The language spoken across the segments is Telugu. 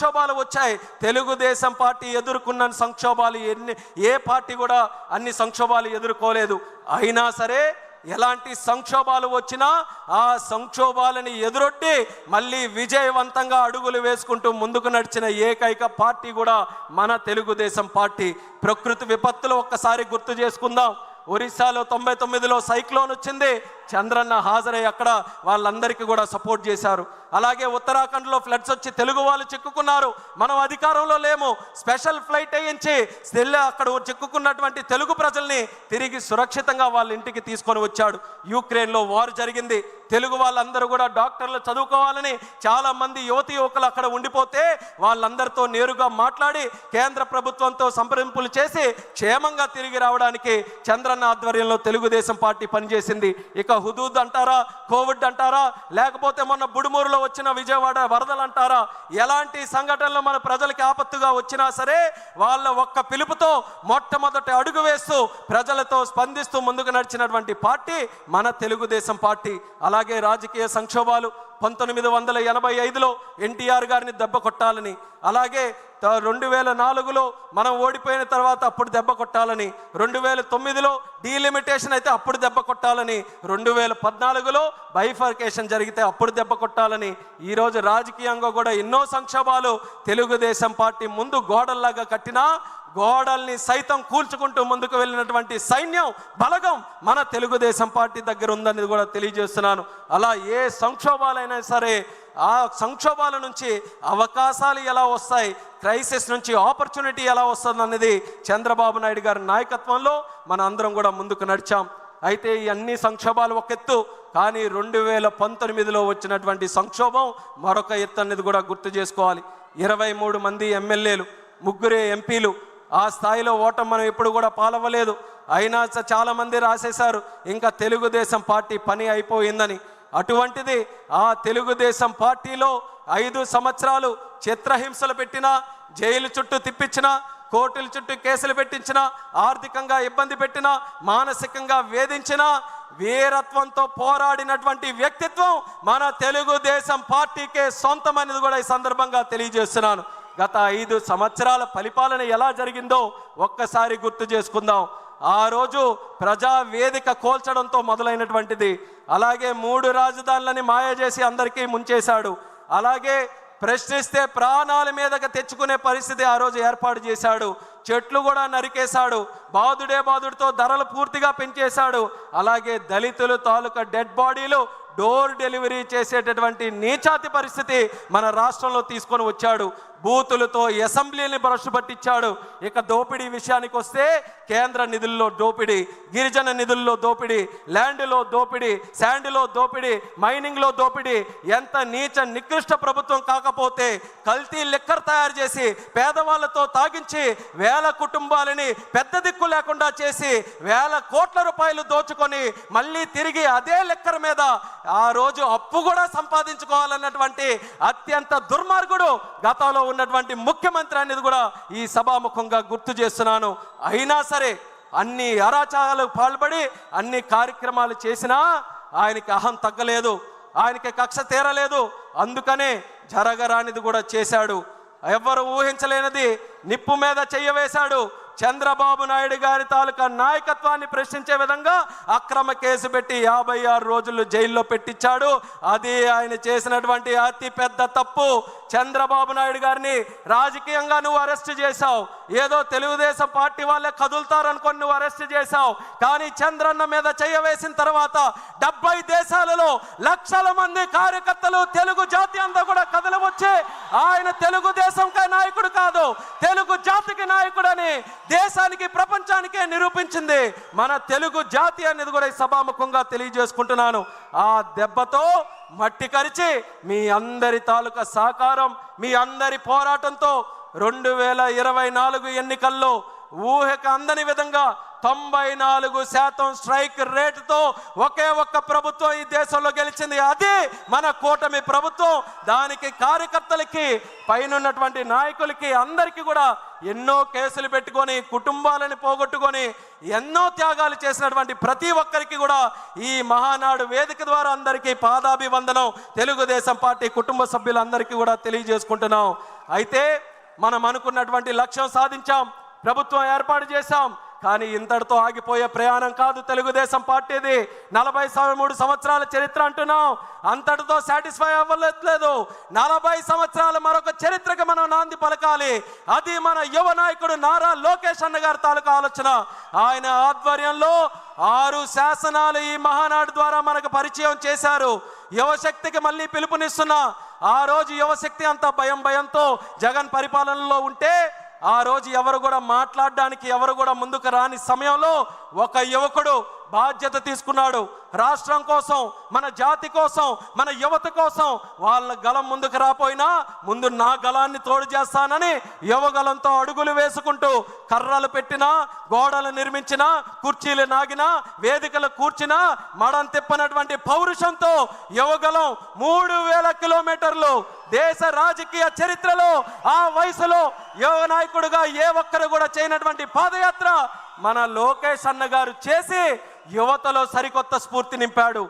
సంక్షోభాలు వచ్చాయి. తెలుగుదేశం పార్టీ ఎదుర్కొన్న సంక్షోభాలు ఏ పార్టీ కూడా అన్ని సంక్షోభాలు ఎదుర్కోలేదు. అయినా సరే ఎలాంటి సంక్షోభాలు వచ్చినా ఆ సంక్షోభాలని ఎదురొట్టి మళ్ళీ విజయవంతంగా అడుగులు వేసుకుంటూ ముందుకు నడిచిన ఏకైక పార్టీ కూడా మన తెలుగుదేశం పార్టీ. ప్రకృతి విపత్తులు ఒక్కసారి గుర్తు చేసుకుందాం. ఒరిస్సాలో 99లో సైక్లోన్ వచ్చింది. చంద్రన్న హాజరై అక్కడ వాళ్ళందరికీ కూడా సపోర్ట్ చేశారు. అలాగే ఉత్తరాఖండ్లో ఫ్లడ్స్ వచ్చి తెలుగు వాళ్ళు చిక్కుకున్నారు. మనం అధికారంలో లేము, స్పెషల్ ఫ్లైట్ వేయించి అక్కడ చిక్కుకున్నటువంటి తెలుగు ప్రజల్ని తిరిగి సురక్షితంగా వాళ్ళ ఇంటికి తీసుకొని వచ్చాడు. యుక్రెయిన్లో వార్ జరిగింది. తెలుగు వాళ్ళందరూ కూడా డాక్టర్లు చదువుకోవాలని చాలామంది యువకులు అక్కడ ఉండిపోతే వాళ్ళందరితో నేరుగా మాట్లాడి కేంద్ర ప్రభుత్వంతో సంప్రదింపులు చేసి క్షేమంగా తిరిగి రావడానికి చంద్రన్న ఆధ్వర్యంలో తెలుగుదేశం పార్టీ పనిచేసింది. ఇక హుదూద్ అంటారా, కోవిడ్ అంటారా, లేకపోతే మొన్న బుడుమూరులో వచ్చిన విజయవాడ వరదలు అంటారా, ఎలాంటి సంఘటనలు మన ప్రజలకి ఆపత్తుగా వచ్చినా సరే వాళ్ళ ఒక్క పిలుపుతో మొట్టమొదటి అడుగు వేస్తూ ప్రజలతో స్పందిస్తూ ముందుకు నడిచినటువంటి పార్టీ మన తెలుగుదేశం పార్టీ. అలాగే రాజకీయ సంక్షోభాలు 1985లో ఎన్టీఆర్ గారిని దెబ్బ కొట్టాలని, అలాగే 2004లో మనం ఓడిపోయిన తర్వాత అప్పుడు దెబ్బ కొట్టాలని, 2009లో డీలిమిటేషన్ అయితే అప్పుడు దెబ్బ కొట్టాలని, 2014లో బైఫర్కేషన్ జరిగితే అప్పుడు దెబ్బ కొట్టాలని, ఈరోజు రాజకీయంగా కూడా ఎన్నో సంక్షోభాలు తెలుగుదేశం పార్టీ ముందు గోడల్లాగా కట్టినా గోడల్ని సైతం కూల్చుకుంటూ ముందుకు వెళ్ళినటువంటి సైన్యం బలగం మన తెలుగుదేశం పార్టీ దగ్గర ఉందని కూడా తెలియజేస్తున్నాను. అలా ఏ సంక్షోభాలైనా సరే ఆ సంక్షోభాల నుంచి అవకాశాలు ఎలా వస్తాయి, క్రైసిస్ నుంచి ఆపర్చునిటీ ఎలా వస్తుంది అనేది చంద్రబాబు నాయుడు గారి నాయకత్వంలో మన అందరం కూడా ముందుకు నడిచాం. అయితే ఈ అన్ని సంక్షోభాలు ఒక ఎత్తు, కానీ 2019లో వచ్చినటువంటి సంక్షోభం మరొక ఎత్తు అనేది కూడా గుర్తు చేసుకోవాలి. 23 మంది ఎమ్మెల్యేలు, 3 ఎంపీలు, ఆ స్థాయిలో ఓటం మనం ఎప్పుడు కూడా పాలవ్వలేదు. అయినా చాలామంది రాసేశారు ఇంకా తెలుగుదేశం పార్టీ పని అయిపోయిందని. అటువంటిది ఆ తెలుగుదేశం పార్టీలో 5 సంవత్సరాలు చిత్రహింసలు పెట్టినా, జైలు చుట్టూ తిప్పించినా, కోర్టుల చుట్టూ కేసులు పెట్టించినా, ఆర్థికంగా ఇబ్బంది పెట్టినా, మానసికంగా వేధించినా వీరత్వంతో పోరాడినటువంటి వ్యక్తిత్వం మన తెలుగుదేశం పార్టీకే సొంతం అనేది కూడా ఈ సందర్భంగా తెలియజేస్తున్నాను. గత 5 సంవత్సరాల పరిపాలన ఎలా జరిగిందో ఒక్కసారి గుర్తు చేసుకుందాం. ఆ రోజు ప్రజా వేదిక కోల్చడంతో మొదలైనటువంటిది. అలాగే 3 రాజధానులని మాయ చేసి అందరికీ ముంచేశాడు. అలాగే ప్రశ్నిస్తే ప్రాణాల మీదకి తెచ్చుకునే పరిస్థితి ఆ రోజు ఏర్పాటు చేశాడు. చెట్లు కూడా నరికేశాడు. బాదుడితో ధరలు పూర్తిగా పెంచేశాడు. అలాగే దళితులు తాలూకా డెడ్ బాడీలు డోర్ డెలివరీ చేసేటటువంటి నీచాతి పరిస్థితి మన రాష్ట్రంలో తీసుకొని వచ్చాడు. బూతులతో అసెంబ్లీని భ్రష్టు పట్టించాడు. ఇక దోపిడీ విషయానికి వస్తే కేంద్ర నిధుల్లో దోపిడీ, గిరిజన నిధుల్లో దోపిడీ, ల్యాండ్లో దోపిడీ, శాండ్లో దోపిడీ, మైనింగ్లో దోపిడీ. ఎంత నీచ నికృష్ట ప్రభుత్వం కాకపోతే కల్తీ లిక్కర్ తయారు చేసి పేదవాళ్ళతో తాగించి వేల కుటుంబాలని పెద్ద దిక్కు లేకుండా చేసి వేల కోట్ల రూపాయలు దోచుకొని మళ్ళీ తిరిగి అదే లిక్కర్ మీద ఆ రోజు అప్పు కూడా సంపాదించుకోవాలన్నటువంటి అత్యంత దుర్మార్గుడు గతంలో ఉన్నటువంటి ముఖ్యమంత్రి అనేది కూడా ఈ సభాముఖంగా గుర్తు చేస్తున్నాను. అయినా సరే అన్ని అరాచకాలకు పాల్పడి అన్ని కార్యక్రమాలు చేసినా ఆయనకి అహం తగ్గలేదు, ఆయనకి కక్ష తీరలేదు. అందుకనే జరగరానిది కూడా చేశాడు. ఎవరు ఊహించలేనిది నిప్పు మీద చెయ్యవేశాడు. చంద్రబాబు నాయుడు గారి తాలూకా నాయకత్వాన్ని ప్రశ్నించే విధంగా అక్రమ కేసు పెట్టి 56 రోజులు జైల్లో పెట్టించాడు. అది ఆయన చేసినటువంటి అతి పెద్ద తప్పు. చంద్రబాబు నాయుడు గారిని రాజకీయంగా నువ్వు అరెస్ట్ చేశావు. ఏదో తెలుగుదేశం పార్టీ వాళ్ళే కదులుతారనుకొని నువ్వు అరెస్ట్ చేశావు. కానీ చంద్రన్న మీద చెయ్యవేసిన తర్వాత 70 దేశాలలో లక్షల మంది కార్యకర్తలు తెలుగు జాతి అంతా కూడా కథలు వచ్చి ఆయన తెలుగుదేశం నాయకుడు కాదు, తెలుగు జాతికి నాయకుడని దేశానికి ప్రపంచానికే నిరూపించింది మన తెలుగు జాతి అనేది కూడా ఈ సభాముఖంగా తెలియజేసుకుంటున్నాను. ఆ దెబ్బతో మట్టి కరిచి మీ అందరి తాలూకా సహకారం, మీ అందరి పోరాటంతో 2024 ఎన్నికల్లో ఊహకు అందని విధంగా 94% స్ట్రైక్ రేటుతో ఒకే ఒక్క ప్రభుత్వం ఈ దేశంలో గెలిచింది. అది మన కూటమి ప్రభుత్వం. దానికి కార్యకర్తలకి, పైనున్నటువంటి నాయకులకి, అందరికీ కూడా ఎన్నో కేసులు పెట్టుకొని, కుటుంబాలను పోగొట్టుకొని, ఎన్నో త్యాగాలు చేసినటువంటి ప్రతి ఒక్కరికి కూడా ఈ మహానాడు వేదిక ద్వారా అందరికీ పాదాభివందనం తెలుగుదేశం పార్టీ కుటుంబ సభ్యులందరికీ కూడా తెలియజేసుకుంటున్నాం. అయితే మనం అనుకున్నటువంటి లక్ష్యం సాధించాం, ప్రభుత్వం ఏర్పాటు చేశాం. కానీ ఇంతటితో ఆగిపోయే ప్రయాణం కాదు తెలుగుదేశం పార్టీది. 43 సంవత్సరాల చరిత్ర అంటున్నాం, అంతటితో సాటిస్ఫై అవ్వలేదు. 40 సంవత్సరాల మరొక చరిత్రకు మనం నాంది పలకాలి. అది మన యువ నాయకుడు నారా లోకేష్ అన్న గారి తాలూకా ఆలోచన. ఆయన ఆధ్వర్యంలో 6 శాసనాలు ఈ మహానాడు ద్వారా మనకు పరిచయం చేశారు. యువశక్తికి మళ్ళీ పిలుపునిస్తున్నా. ఆ రోజు యువశక్తి అంతా భయంతో జగన్ పరిపాలనలో ఉంటే ఆ రోజు ఎవరు కూడా మాట్లాడడానికి ఎవరు కూడా ముందుకు రాని సమయంలో ఒక యువకుడు బాధ్యత తీసుకున్నాడు. రాష్ట్రం కోసం, మన జాతి కోసం, మన యువత కోసం. వాళ్ళ గలం ముందుకు రాపోయినా ముందు నా గలాన్ని తోడు చేస్తానని యువగలంతో అడుగులు వేసుకుంటూ కర్రలు పెట్టినా, గోడలు నిర్మించినా, కుర్చీలు నాగినా, వేదికలు కూర్చినా మడం తిప్పనటువంటి పౌరుషంతో యువగలం 3000 కిలోమీటర్లు దేశ రాజకీయ చరిత్రలో ఆ వయసులో యువ నాయకుడుగా ఏ ఒక్కరు కూడా చేయనటువంటి పాదయాత్ర మన లోకేష్ అన్న గారు చేసి యువతలో సరికొత్త స్ఫూర్తి నింపాడు.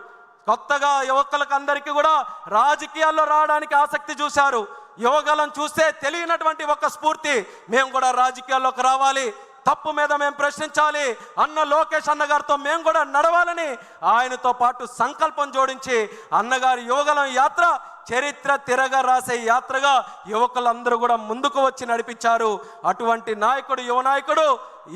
కొత్తగా యువకులకు అందరికీ కూడా రాజకీయాల్లో రావడానికి ఆసక్తి చూశారు. యువగలం చూస్తే తెలియనటువంటి ఒక స్ఫూర్తి, మేము కూడా రాజకీయాల్లోకి రావాలి, తప్పు మీద మేము ప్రశ్నించాలి అన్న లోకేష్ అన్నగారితో మేము కూడా నడవాలని ఆయనతో పాటు సంకల్పం జోడించి అన్నగారి యువగలం యాత్ర చరిత్ర తిరగ రాసే యాత్రగా యువకులందరూ కూడా ముందుకు వచ్చి నడిపించారు. అటువంటి నాయకుడు, యువ నాయకుడు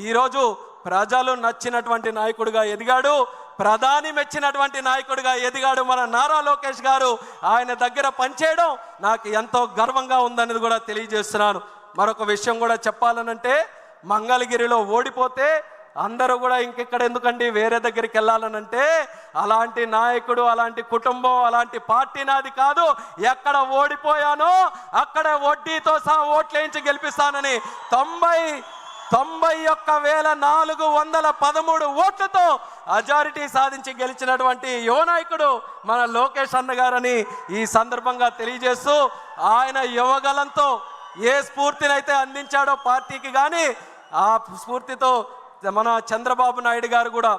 ఈరోజు ప్రజలు నచ్చినటువంటి నాయకుడిగా ఎదిగాడు, ప్రధాని మెచ్చినటువంటి నాయకుడిగా ఎదిగాడు మన నారా లోకేష్ గారు. ఆయన దగ్గర పనిచేయడం నాకు ఎంతో గర్వంగా ఉందనేది కూడా తెలియజేస్తున్నాను. మరొక విషయం కూడా చెప్పాలనంటే, మంగళగిరిలో ఓడిపోతే అందరూ కూడా ఇంకెక్కడ ఎందుకండి వేరే దగ్గరికి వెళ్ళాలనంటే, అలాంటి నాయకుడు, అలాంటి కుటుంబం, అలాంటి పార్టీ నాది కాదు. ఎక్కడ ఓడిపోయానో అక్కడ వడ్డీతో సహా ఓట్లు వేయించి గెలిపిస్తానని 91,413 ఓట్లతో అజారిటీ సాధించి గెలిచినటువంటి యువ నాయకుడు మన లోకేష్ అన్న గారని ఈ సందర్భంగా తెలియజేస్తూ, ఆయన యువగలంతో ఏ స్ఫూర్తినైతే అందించాడో పార్టీకి, కానీ ఆ స్ఫూర్తితో మన చంద్రబాబు నాయుడు గారు కూడా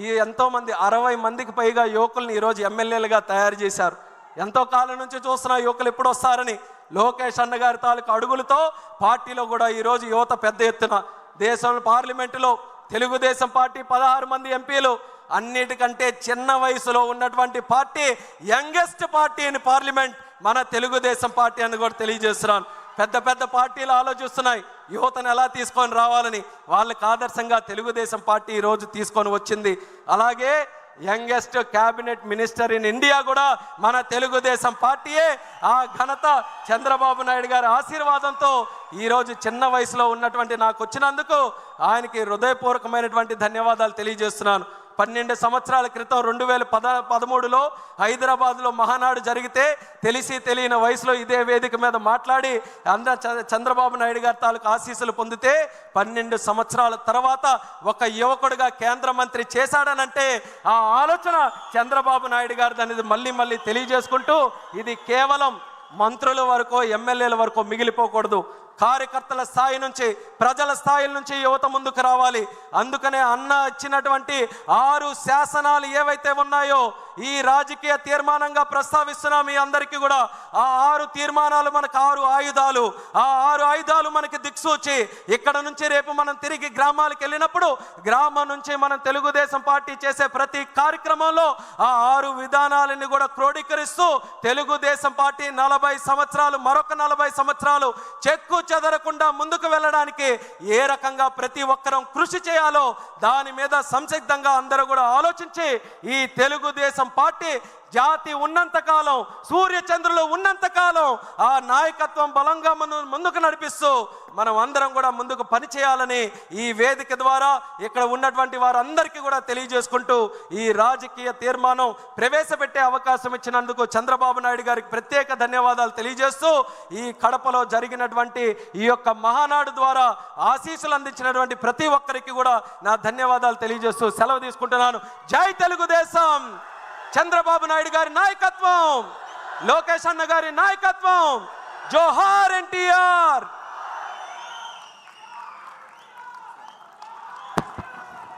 ఈ ఎంతోమంది 60 మందికి పైగా యువకుల్ని ఈరోజు ఎమ్మెల్యేలుగా తయారు చేశారు. ఎంతో కాలం నుంచి చూస్తున్న యువకులు ఎప్పుడు వస్తారని లోకేష్ అన్న గారి తాలూకు అడుగులతో పార్టీలో కూడా ఈరోజు యువత పెద్ద ఎత్తున, దేశంలో పార్లమెంటులో తెలుగుదేశం పార్టీ 16 మంది ఎంపీలు, అన్నిటికంటే చిన్న వయసులో ఉన్నటువంటి party, youngest party in parliament మన తెలుగుదేశం పార్టీ అని కూడా తెలియజేస్తున్నాను. పెద్ద పెద్ద పార్టీలు ఆలోచిస్తున్నాయి యువతను ఎలా తీసుకొని రావాలని. వాళ్ళకి ఆదర్శంగా తెలుగుదేశం పార్టీ ఈరోజు తీసుకొని వచ్చింది. అలాగే youngest cabinet minister in India కూడా మన తెలుగుదేశం పార్టీయే. ఆ ఘనత చంద్రబాబు నాయుడు గారి ఆశీర్వాదంతో ఈరోజు చిన్న వయసులో ఉన్నటువంటి నాకు వచ్చినందుకు ఆయనకి హృదయపూర్వకమైనటువంటి ధన్యవాదాలు తెలియజేస్తున్నాను. 12 సంవత్సరాల క్రితం 2013లో హైదరాబాద్లో మహానాడు జరిగితే తెలిసి తెలియని వయసులో ఇదే వేదిక మీద మాట్లాడి చంద్రబాబు నాయుడు గారి తాలూకు ఆశీస్సులు పొందితే 12 సంవత్సరాల తర్వాత ఒక యువకుడిగా కేంద్ర మంత్రి చేశాడనంటే ఆ ఆలోచన చంద్రబాబు నాయుడు గారిది అనేది మళ్ళీ తెలియజేసుకుంటూ, ఇది కేవలం మంత్రుల వరకు, ఎమ్మెల్యేల వరకు మిగిలిపోకూడదు. కార్యకర్తల స్థాయి నుంచి, ప్రజల స్థాయిల నుంచి యువత ముందుకు రావాలి. అందుకనే అన్న ఇచ్చినటువంటి 6 శాసనాలు ఏవైతే ఉన్నాయో ఈ రాజకీయ తీర్మానంగా ప్రస్తావిస్తున్నాం మీ అందరికీ కూడా. ఆ 6 తీర్మానాలు మనకు 6 ఆయుధాలు. ఆ 6 ఆయుధాలు మనకి దిక్సూచి. ఇక్కడ నుంచి రేపు మనం తిరిగి గ్రామాలకు వెళ్ళినప్పుడు గ్రామం నుంచి మనం తెలుగుదేశం పార్టీ చేసే ప్రతి కార్యక్రమంలో ఆ 6 విధానాలని కూడా క్రోడీకరిస్తూ తెలుగుదేశం పార్టీ 40 సంవత్సరాలు, మరొక 40 సంవత్సరాలు చెక్కు చెదరకుండా ముందుకు వెళ్ళడానికి ఏ రకంగా ప్రతి ఒక్కరం కృషి చేయాలో దాని మీద సంసిద్ధంగా అందరూ కూడా ఆలోచించి ఈ తెలుగుదేశం తెలుగుదేశం పార్టీ జాతి ఉన్నంతకాలం, సూర్య చంద్రులు ఉన్నంతకాలం ఆ నాయకత్వం బలంగా ముందుకు నడిపిస్తూ మనం అందరం కూడా ముందుకు పనిచేయాలని ఈ వేదిక ద్వారా ఇక్కడ ఉన్నటువంటి వారందరికీ కూడా తెలియజేసుకుంటూ ఈ రాజకీయ తీర్మానం ప్రవేశపెట్టే అవకాశం ఇచ్చినందుకు చంద్రబాబు నాయుడు గారికి ప్రత్యేక ధన్యవాదాలు తెలియజేస్తూ ఈ కడపలో జరిగినటువంటి ఈ యొక్క మహానాడు ద్వారా ఆశీస్సులు అందించినటువంటి ప్రతి ఒక్కరికి కూడా నా ధన్యవాదాలు తెలియజేస్తూ సెలవు తీసుకుంటున్నాను. జై తెలుగుదేశం! చంద్రబాబు నాయుడు గారి నాయకత్వం, లోకేష్ అన్న గారి నాయకత్వం, జోహార్ ఎన్టీఆర్.